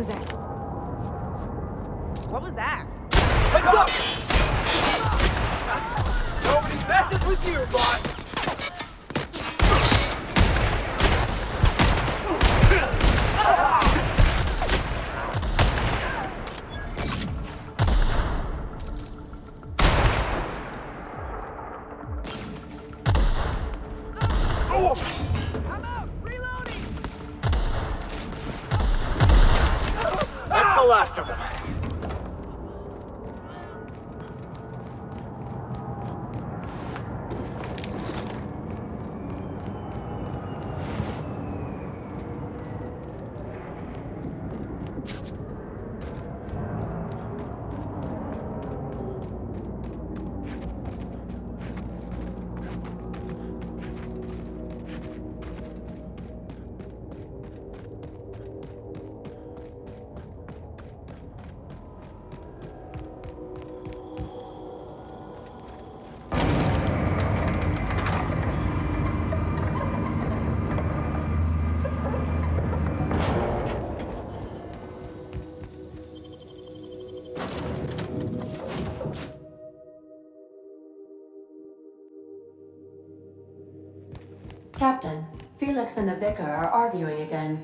was that? What was that? Heads up! Nobody messes with you, boss! I'm out! Reloading! That's the last of them. Captain, Felix and the Vicar are arguing again.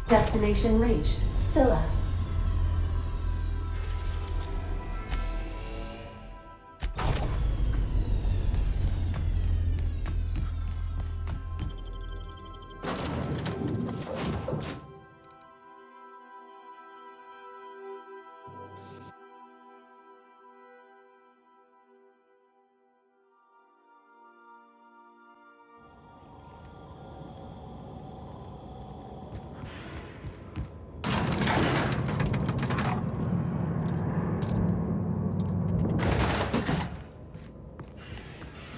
Destination reached. Scylla.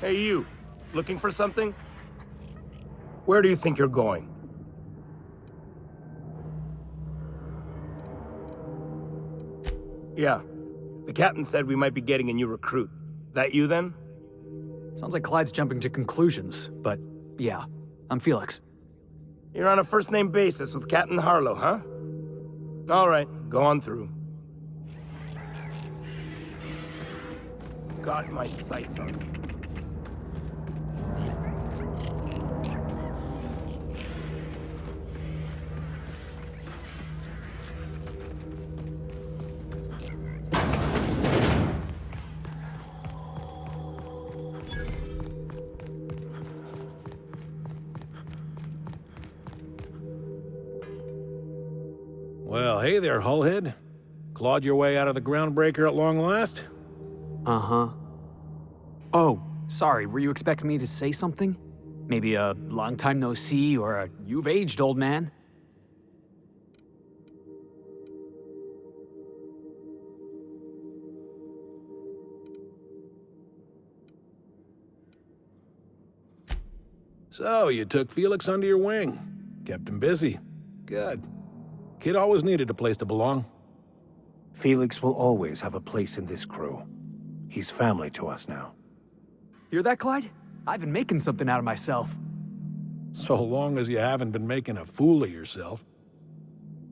Hey, you. Looking for something? Where do you think you're going? Yeah. The captain said we might be getting a new recruit. That you, then? Sounds like Clyde's jumping to conclusions, but yeah, I'm Felix. You're on a first-name basis with Captain Harlow, huh? All right, go on through. Got my sights on you. Well, hey there, Hullhead. Clawed your way out of the groundbreaker at long last? Uh-huh. Oh, sorry, were you expecting me to say something? Maybe a long time no see, or a you've aged, old man? So, you took Felix under your wing. Kept him busy. Good. Kid always needed a place to belong. Felix will always have a place in this crew. He's family to us now. Hear that, Clyde? I've been making something out of myself. So long as you haven't been making a fool of yourself.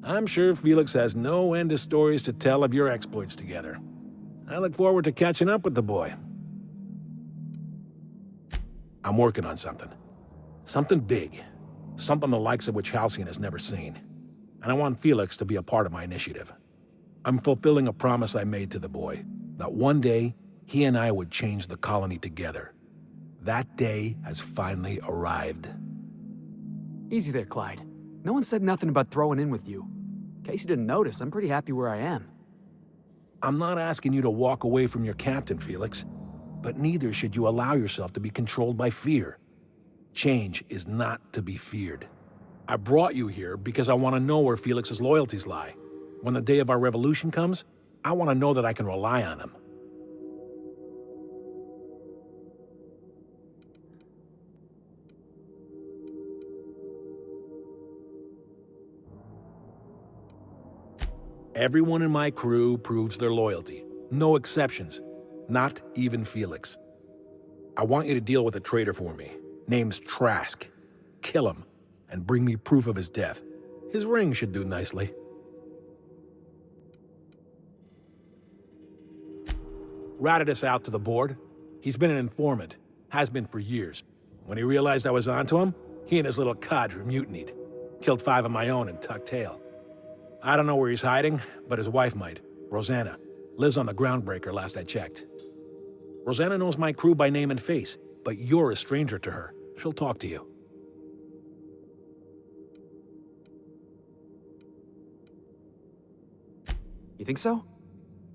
I'm sure Felix has no end of stories to tell of your exploits together. I look forward to catching up with the boy. I'm working on something. Something big. Something the likes of which Halcyon has never seen. And I want Felix to be a part of my initiative. I'm fulfilling a promise I made to the boy, that one day, he and I would change the colony together. That day has finally arrived. Easy there, Clyde. No one said nothing about throwing in with you. In case you didn't notice, I'm pretty happy where I am. I'm not asking you to walk away from your captain, Felix. But neither should you allow yourself to be controlled by fear. Change is not to be feared. I brought you here because I want to know where Felix's loyalties lie. When the day of our revolution comes, I want to know that I can rely on him. Everyone in my crew proves their loyalty. No exceptions. Not even Felix. I want you to deal with a traitor for me. Name's Trask. Kill him, and bring me proof of his death. His ring should do nicely. Ratted us out to the board. He's been an informant. Has been for years. When he realized I was onto him, he and his little cadre mutinied. Killed 5 of my own and tucked tail. I don't know where he's hiding, but his wife might. Rosanna. Lives on the Groundbreaker last I checked. Rosanna knows my crew by name and face, but you're a stranger to her. She'll talk to you. You think so?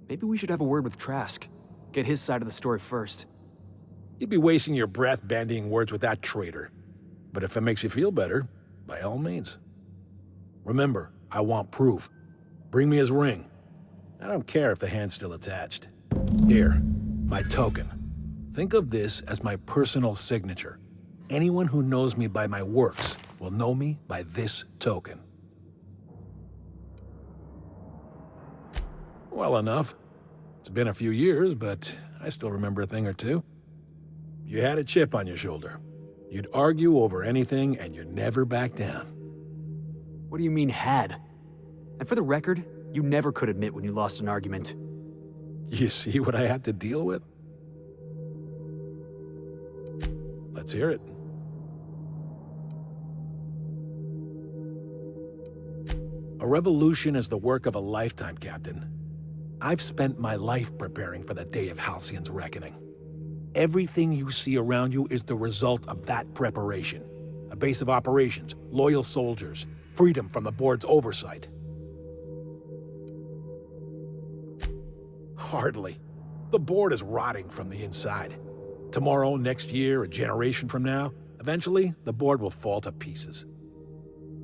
Maybe we should have a word with Trask. Get his side of the story first. You'd be wasting your breath bandying words with that traitor. But if it makes you feel better, by all means. Remember, I want proof. Bring me his ring. I don't care if the hand's still attached. Here, my token. Think of this as my personal signature. Anyone who knows me by my works will know me by this token. Well enough. It's been a few years, but I still remember a thing or two. You had a chip on your shoulder. You'd argue over anything, and you'd never back down. What do you mean, had? And for the record, you never could admit when you lost an argument. You see what I had to deal with? Let's hear it. A revolution is the work of a lifetime, Captain. I've spent my life preparing for the day of Halcyon's reckoning. Everything you see around you is the result of that preparation. A base of operations, loyal soldiers, freedom from the board's oversight. Hardly. The board is rotting from the inside. Tomorrow, next year, a generation from now, eventually, the board will fall to pieces.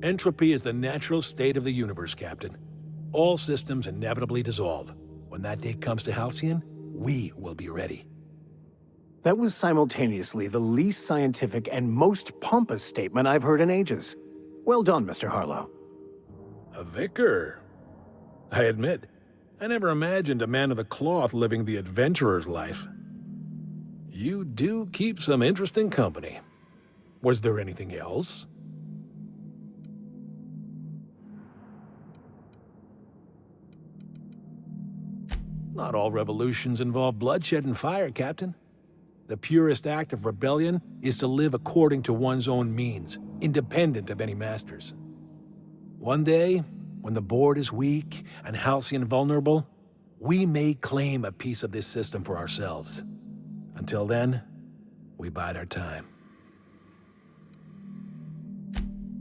Entropy is the natural state of the universe, Captain. All systems inevitably dissolve. When that day comes to Halcyon, we will be ready. That was simultaneously the least scientific and most pompous statement I've heard in ages. Well done, Mr. Harlow. A vicar. I admit, I never imagined a man of the cloth living the adventurer's life. You do keep some interesting company. Was there anything else? Not all revolutions involve bloodshed and fire, Captain. The purest act of rebellion is to live according to one's own means, independent of any masters. One day, when the board is weak and Halcyon vulnerable, we may claim a piece of this system for ourselves. Until then, we bide our time.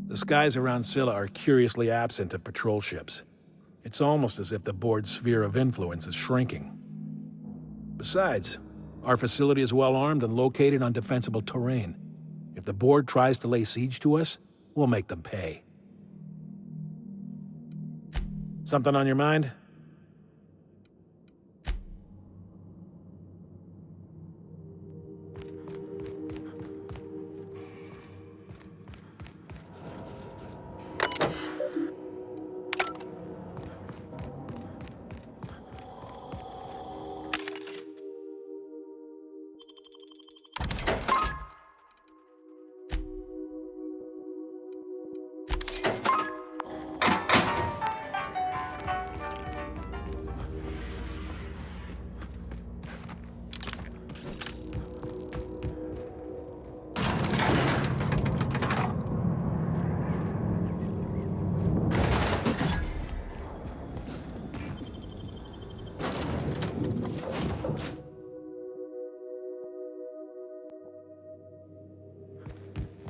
The skies around Scylla are curiously absent of patrol ships. It's almost as if the board's sphere of influence is shrinking. Besides, our facility is well armed and located on defensible terrain. If the board tries to lay siege to us, we'll make them pay. Something on your mind?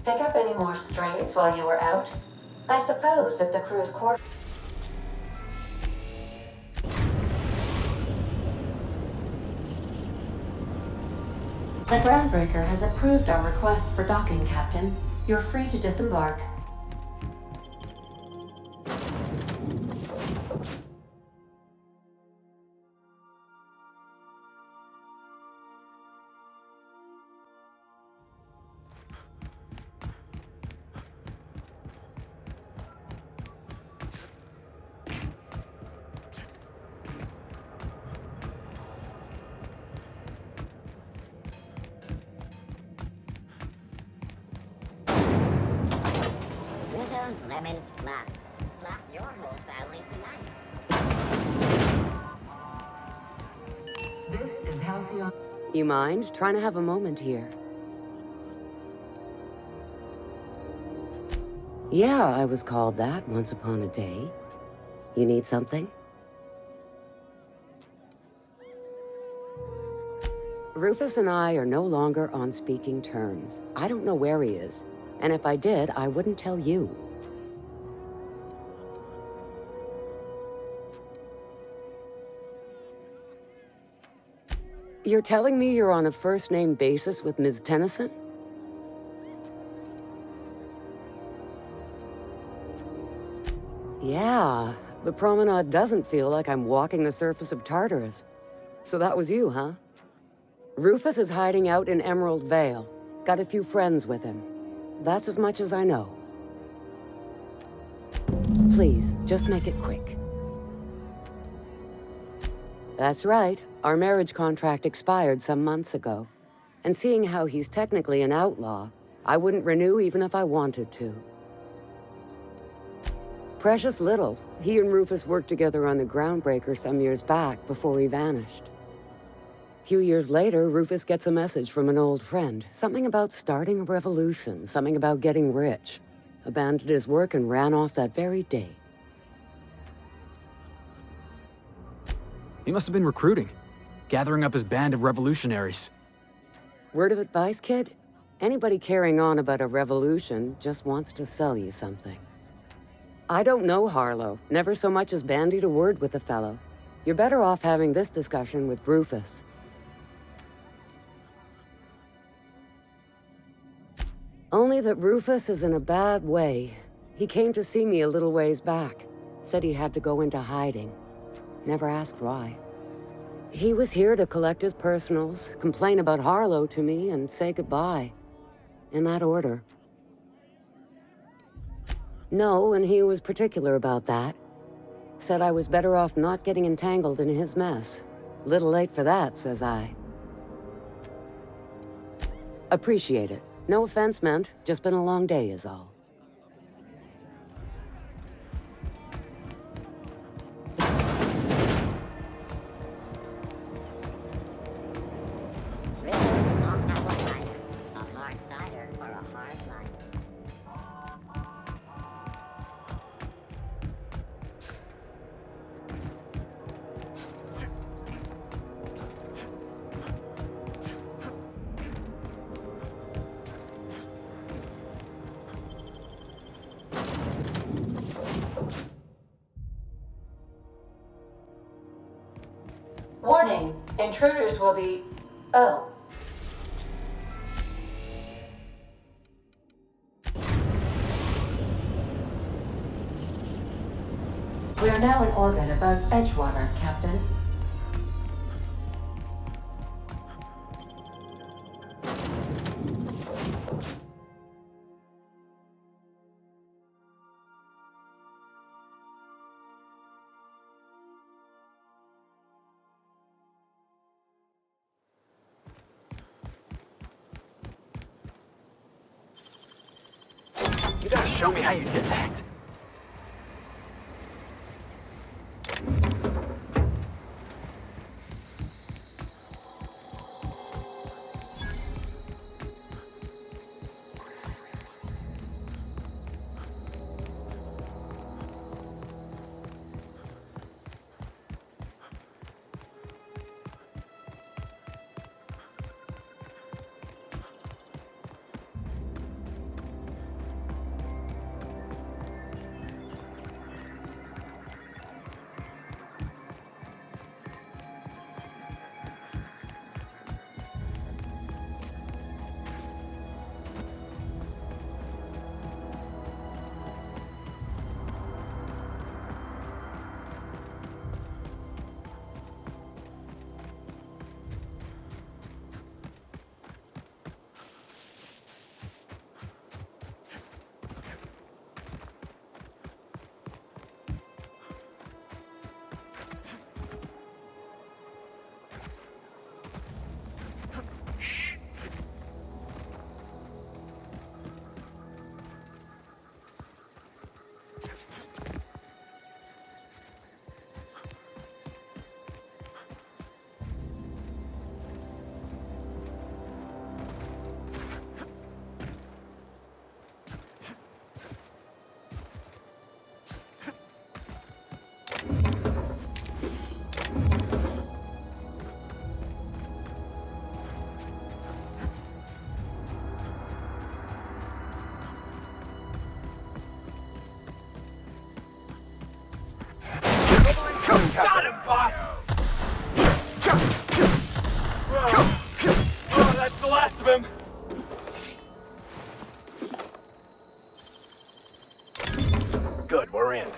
Pick up any more strays while you were out? I suppose if the crew's quarter... The groundbreaker has approved our request for docking, Captain. You're free to disembark. Rizzo's lemon slap. Slap your whole family tonight. This is Halcyon. You mind trying to have a moment here? Yeah, I was called that once upon a day. You need something? Rufus and I are no longer on speaking terms. I don't know where he is. And if I did, I wouldn't tell you. You're telling me you're on a first-name basis with Ms. Tennyson? Yeah, the promenade doesn't feel like I'm walking the surface of Tartarus. So that was you, huh? Rufus is hiding out in Emerald Vale. Got a few friends with him. That's as much as I know. Please, just make it quick. That's right. Our marriage contract expired some months ago. And seeing how he's technically an outlaw, I wouldn't renew even if I wanted to. Precious little. He and Rufus worked together on the Groundbreaker some years back before he vanished. A few years later, Rufus gets a message from an old friend. Something about starting a revolution, something about getting rich. Abandoned his work and ran off that very day. He must have been recruiting, gathering up his band of revolutionaries. Word of advice, kid? Anybody carrying on about a revolution just wants to sell you something. I don't know Harlow. Never so much as bandied a word with the fellow. You're better off having this discussion with Rufus. Only that Rufus is in a bad way. He came to see me a little ways back. Said he had to go into hiding. Never asked why. He was here to collect his personals, complain about Harlow to me, and say goodbye. In that order. No, and he was particular about that. Said I was better off not getting entangled in his mess. Little late for that, says I. Appreciate it. No offense meant, just been a long day is all. Rizzo's long apple cider. A hard cider for a hard life. Warning, intruders will be... Oh. We are now in orbit above Edgewater, Captain. You gotta show me how you did that. We're in.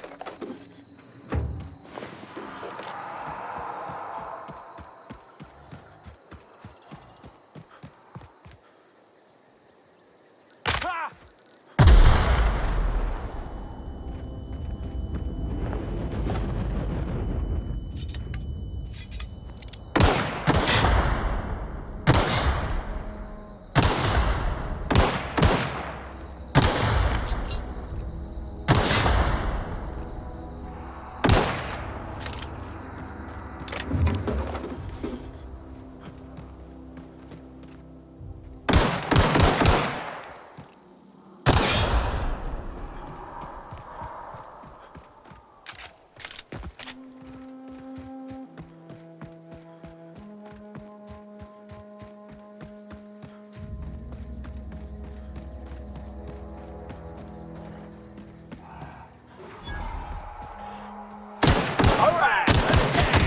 All right, let's go.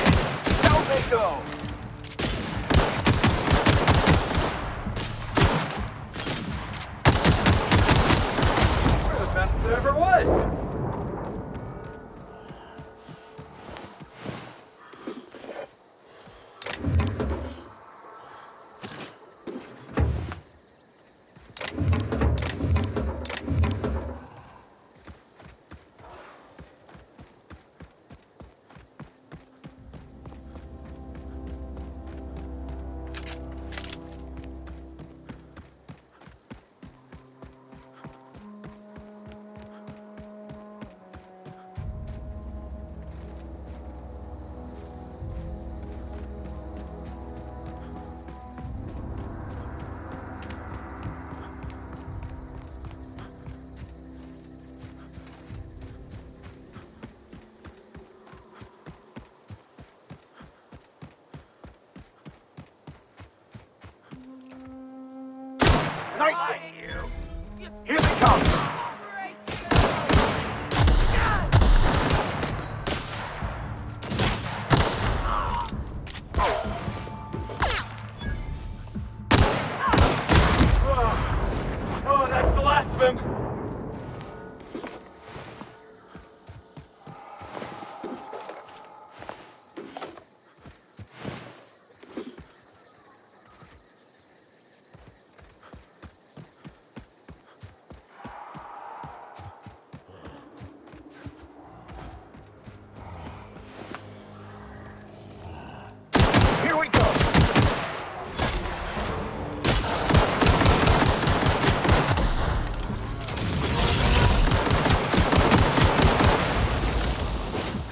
Down they go. We're the best there ever was. Nicely. Here they come. Oh, that's the last of him. Here we go.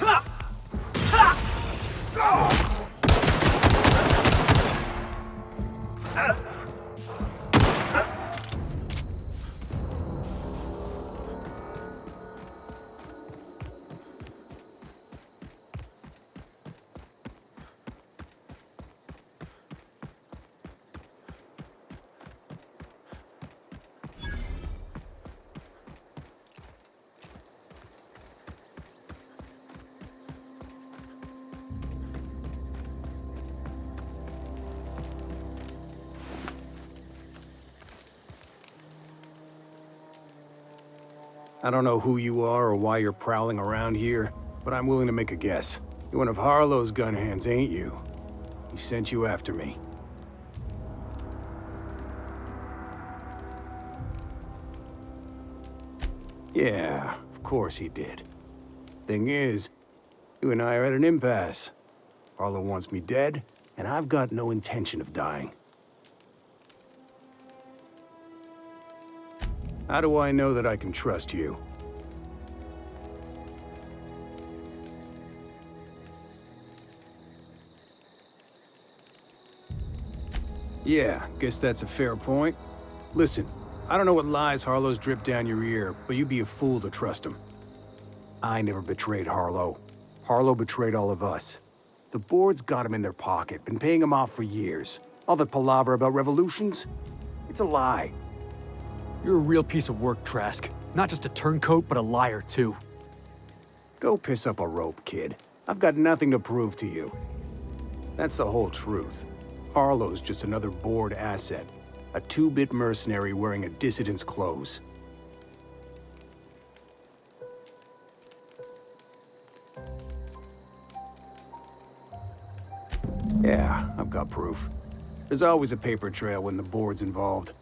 Ha! Ha! Oh! I don't know who you are or why you're prowling around here, but I'm willing to make a guess. You're one of Harlow's gun hands, ain't you? He sent you after me. Yeah, of course he did. Thing is, you and I are at an impasse. Harlow wants me dead, and I've got no intention of dying. How do I know that I can trust you? Yeah, guess that's a fair point. Listen, I don't know what lies Harlow's dripped down your ear, but you'd be a fool to trust him. I never betrayed Harlow. Harlow betrayed all of us. The board's got him in their pocket, been paying him off for years. All that palaver about revolutions? It's a lie. You're a real piece of work, Trask. Not just a turncoat, but a liar, too. Go piss up a rope, kid. I've got nothing to prove to you. That's the whole truth. Harlow's just another board asset. A two-bit mercenary wearing a dissident's clothes. Yeah, I've got proof. There's always a paper trail when the board's involved.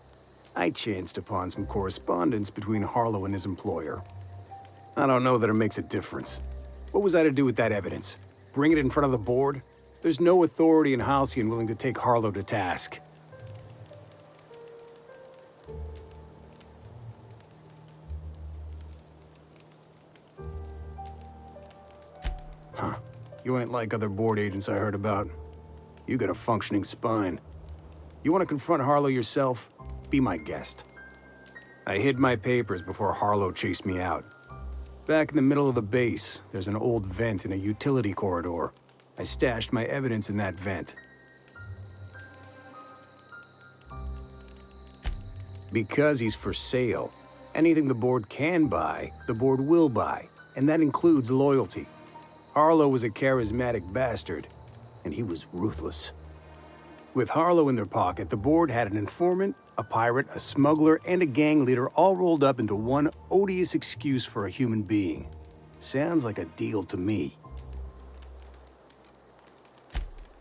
I chanced upon some correspondence between Harlow and his employer. I don't know that it makes a difference. What was I to do with that evidence? Bring it in front of the board? There's no authority in Halcyon willing to take Harlow to task. Huh. You ain't like other board agents I heard about. You got a functioning spine. You want to confront Harlow yourself? Be my guest. I hid my papers before Harlow chased me out. Back in the middle of the base, there's an old vent in a utility corridor. I stashed my evidence in that vent. Because he's for sale. Anything the board can buy, the board will buy, and that includes loyalty. Harlow was a charismatic bastard, and he was ruthless. With Harlow in their pocket, the board had an informant, a pirate, a smuggler, and a gang leader all rolled up into one odious excuse for a human being. Sounds like a deal to me.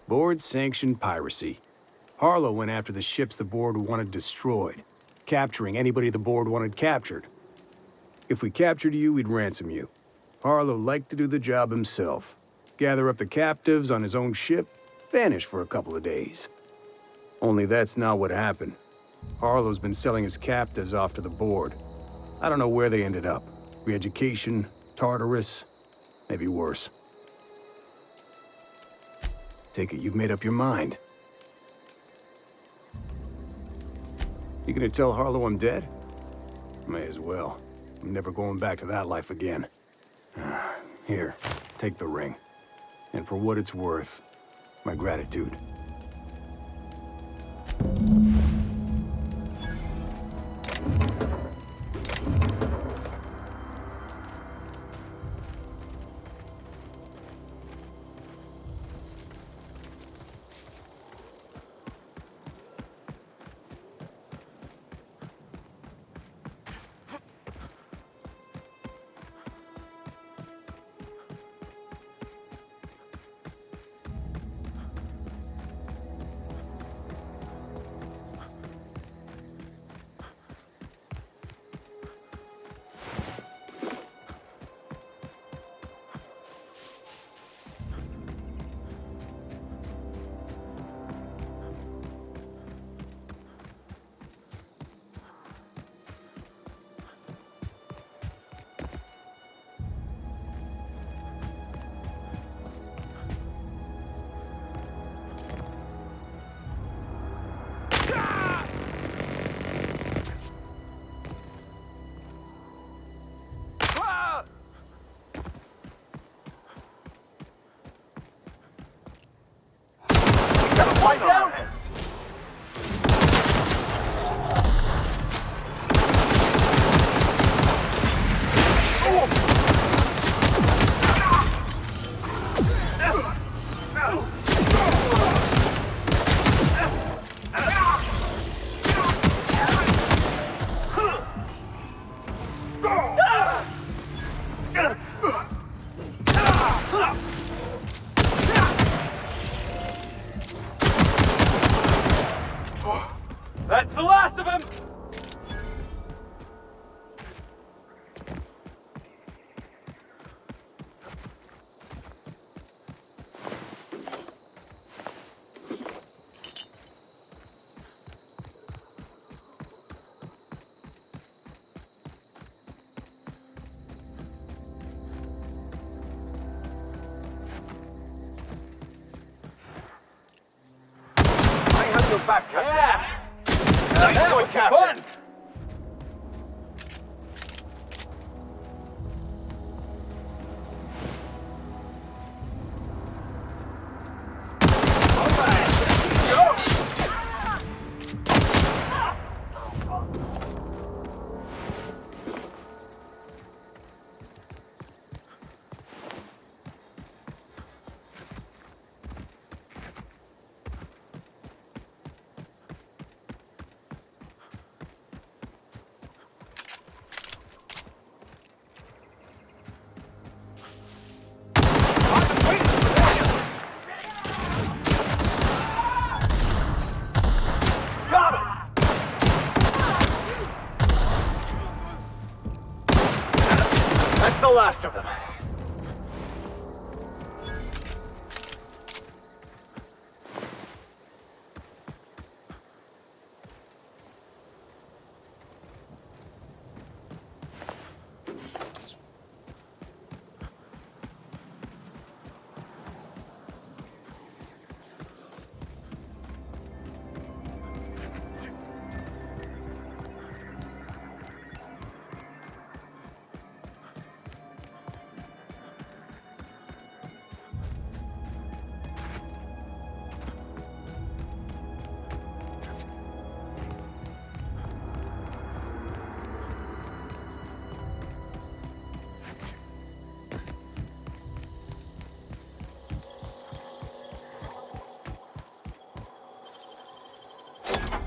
Board-sanctioned piracy. Harlow went after the ships the board wanted destroyed, capturing anybody the board wanted captured. If we captured you, we'd ransom you. Harlow liked to do the job himself. Gather up the captives on his own ship, vanish for a couple of days. Only that's not what happened. Harlow's been selling his captives off to the board. I don't know where they ended up. Re-education, Tartarus, maybe worse. Take it you've made up your mind. You gonna tell Harlow I'm dead? May as well. I'm never going back to that life again. Here, take the ring. And for what it's worth, my gratitude. One down! That's the last of him! I have your back, Captain. Yeah! Nice one, Captain! the last of them.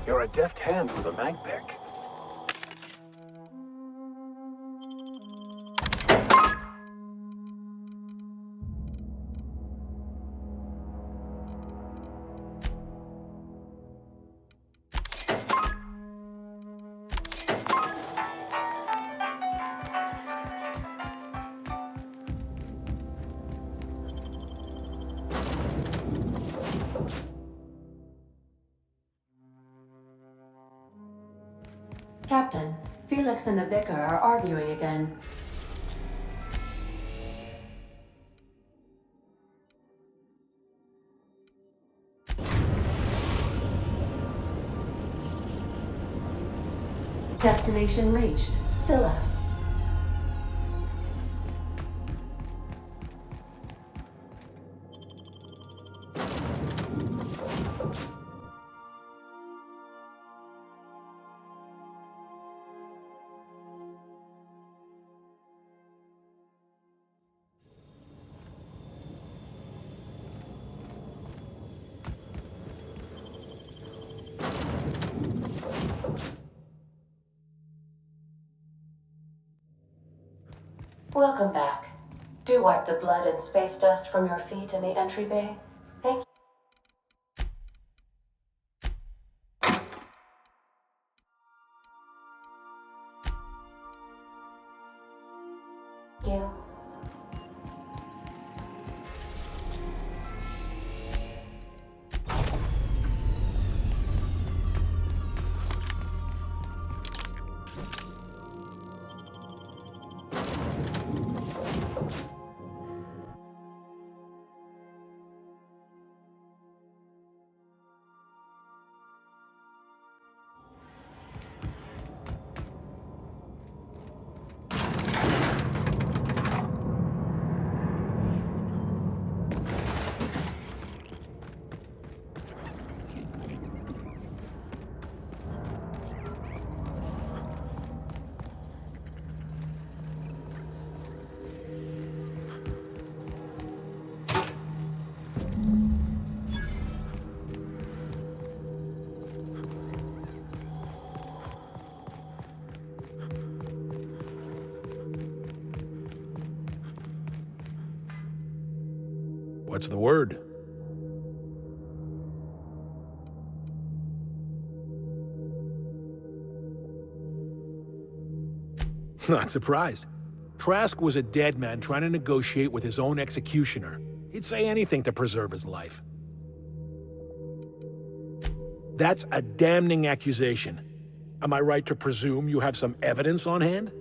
You're a deft hand with a mag pick. Captain, Felix and the Vicar are arguing again. Destination reached. Scylla. Welcome back. Do wipe the blood and space dust from your feet in the entry bay. Thank you. What's the word? Not surprised. Trask was a dead man trying to negotiate with his own executioner. He'd say anything to preserve his life. That's a damning accusation. Am I right to presume you have some evidence on hand?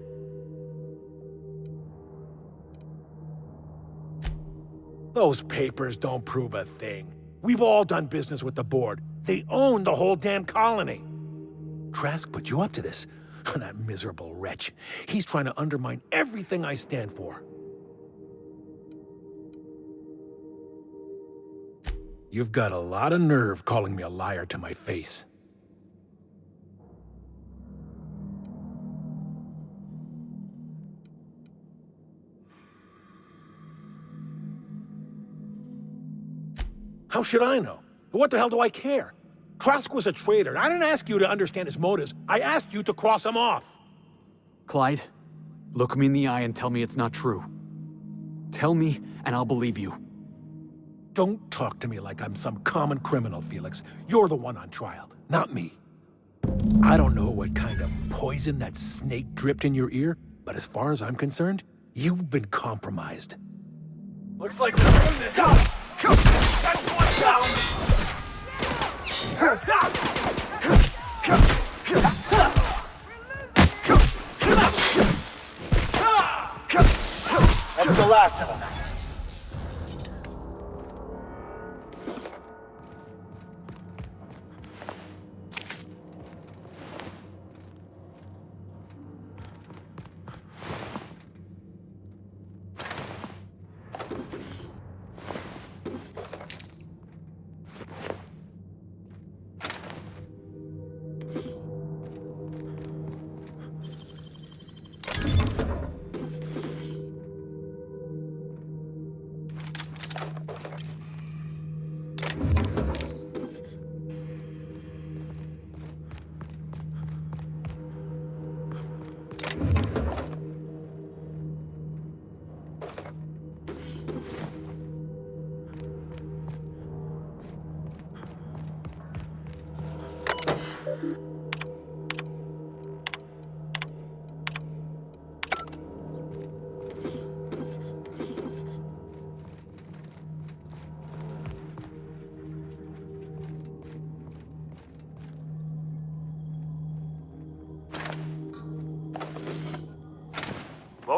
Those papers don't prove a thing. We've all done business with the board. They own the whole damn colony. Trask put you up to this. That miserable wretch. He's trying to undermine everything I stand for. You've got a lot of nerve calling me a liar to my face. How should I know? What the hell do I care? Trask was a traitor. I didn't ask you to understand his motives. I asked you to cross him off. Clyde, look me in the eye and tell me it's not true. Tell me, and I'll believe you. Don't talk to me like I'm some common criminal, Felix. You're the one on trial, not me. I don't know what kind of poison that snake dripped in your ear, but as far as I'm concerned, You've been compromised. Looks like we're doing this. That's one down. That's the last of them.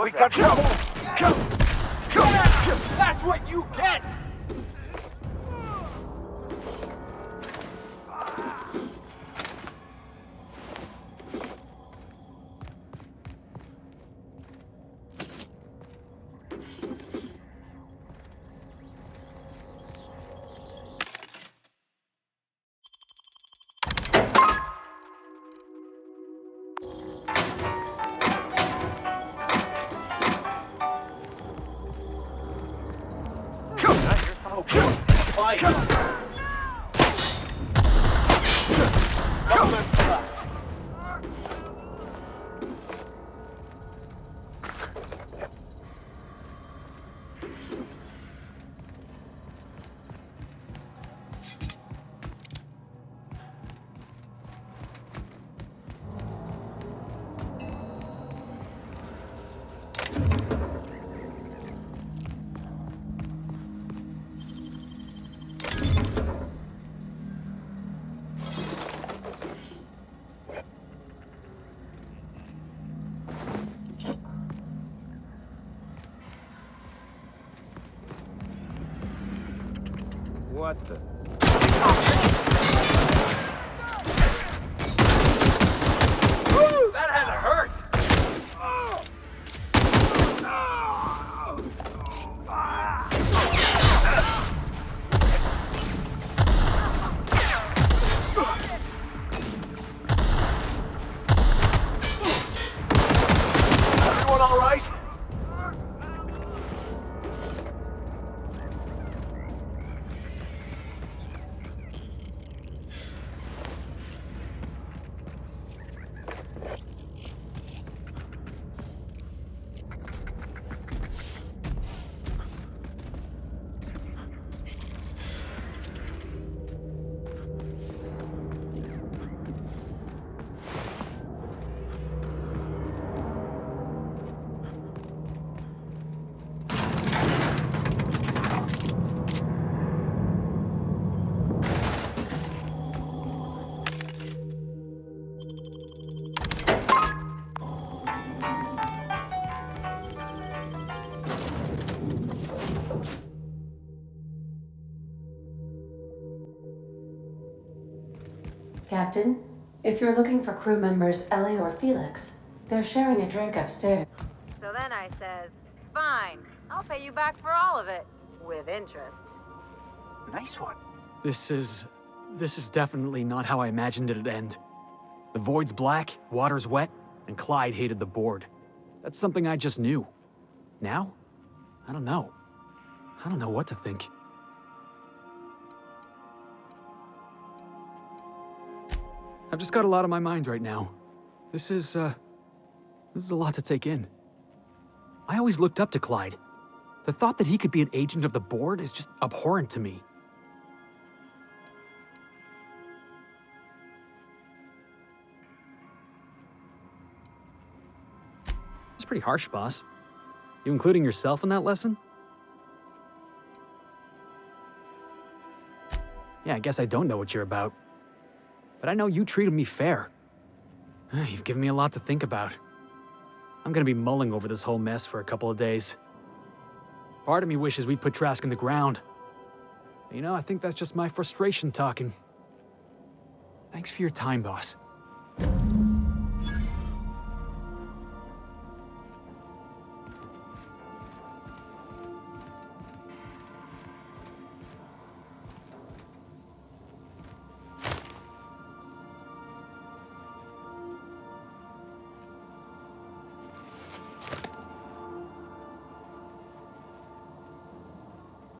We got trouble! That's what you get! What the? Woo! That had to hurt! Everyone all right? Captain, if you're looking for crew members Ellie or Felix, they're sharing a drink upstairs. So then I says, fine, I'll pay you back for all of it, with interest. Nice one. This is definitely not how I imagined it'd end. The void's black, water's wet, and Clyde hated the board. That's something I just knew. Now? I don't know. I don't know what to think. I've just got a lot on my mind right now. This is a lot to take in. I always looked up to Clyde. The thought that he could be an agent of the board is just abhorrent to me. It's pretty harsh, boss. You including yourself in that lesson? Yeah, I guess I don't know what you're about. But I know you treated me fair. You've given me a lot to think about. I'm gonna be mulling over this whole mess for a couple of days. Part of me wishes we'd put Trask in the ground. You know, I think that's just my frustration talking. Thanks for your time, boss.